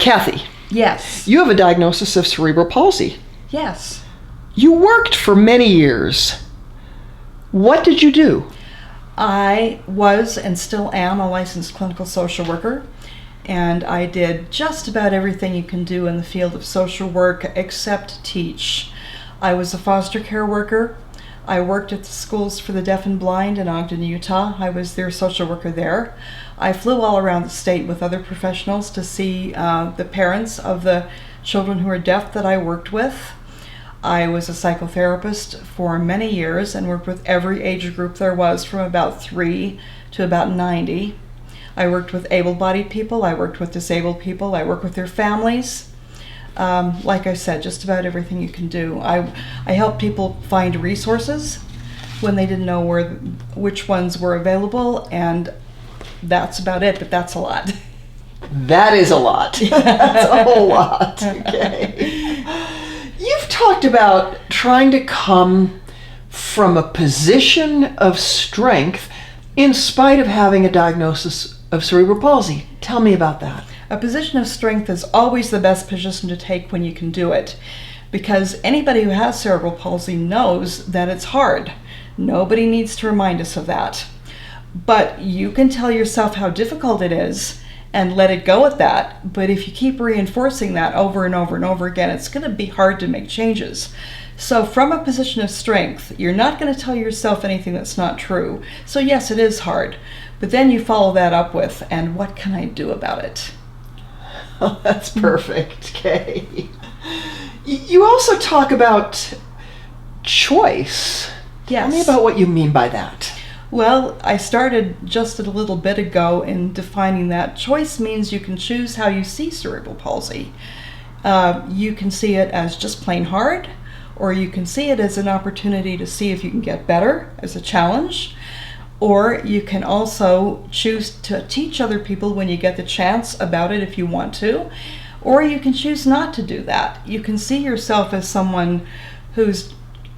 Kathy, Yes. you have a diagnosis of cerebral palsy. Yes. You worked for many years. What did you do? I was and still am a licensed clinical social worker, and I did just about everything you can do in the field of social work except teach. I was a foster care worker. I worked at the Schools for the Deaf and Blind in Ogden, Utah. I was their social worker there. I flew all around the state with other professionals to see the parents of the children who are deaf that I worked with. I was a psychotherapist for many years and worked with every age group there was from about 3 to about 90. I worked with able-bodied people, I worked with disabled people, I worked with their families. Like I said, just about everything you can do. I help people find resources when they didn't know which ones were available, and that's about it, but that's a lot. That is a lot. That's a whole lot. Okay. You've talked about trying to come from a position of strength in spite of having a diagnosis of cerebral palsy. Tell me about that. A position of strength is always the best position to take when you can do it, because anybody who has cerebral palsy knows that it's hard. Nobody needs to remind us of that. But you can tell yourself how difficult it is and let it go at that. But if you keep reinforcing that over and over and over again, it's going to be hard to make changes. So from a position of strength, you're not going to tell yourself anything that's not true. So yes, it is hard. But then you follow that up with, and what can I do about it? Oh, that's perfect. Okay. You also talk about choice. Yes. Tell me about what you mean by that. Well, I started just a little bit ago in defining that. Choice means you can choose how you see cerebral palsy. You can see it as just plain hard, or you can see it as an opportunity to see if you can get better, as a challenge. Or you can also choose to teach other people when you get the chance about it if you want to. Or you can choose not to do that. You can see yourself as someone who's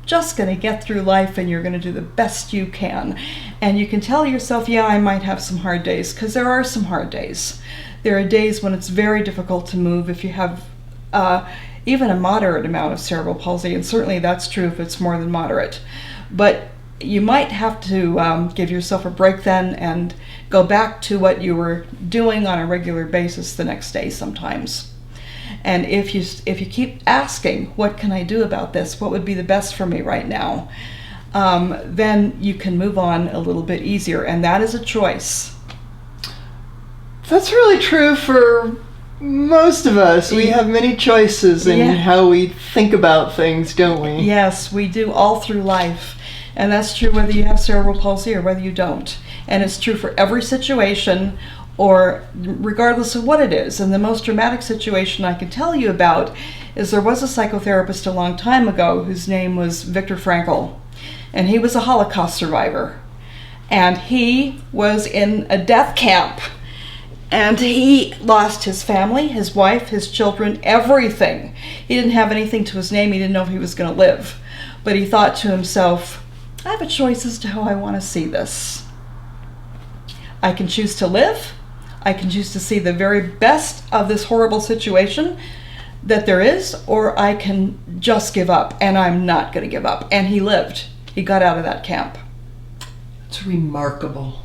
just going to get through life and you're going to do the best you can. And you can tell yourself, yeah, I might have some hard days, because there are some hard days. There are days when it's very difficult to move if you have even a moderate amount of cerebral palsy, and certainly that's true if it's more than moderate. But you might have to give yourself a break then and go back to what you were doing on a regular basis the next day sometimes. And if you keep asking, what can I do about this? What would be the best for me right now? Then you can move on a little bit easier, and that is a choice. That's really true for most of us. We have many choices in how we think about things, don't we? Yes, we do, all through life. And that's true whether you have cerebral palsy or whether you don't. And it's true for every situation, or regardless of what it is. And the most dramatic situation I can tell you about is there was a psychotherapist a long time ago whose name was Viktor Frankl. And he was a Holocaust survivor. And he was in a death camp. And he lost his family, his wife, his children, everything. He didn't have anything to his name. He didn't know if he was going to live. But he thought to himself, I have a choice as to how I want to see this. I can choose to live. I can choose to see the very best of this horrible situation that there is, or I can just give up, and I'm not going to give up. And he lived. He got out of that camp. It's remarkable.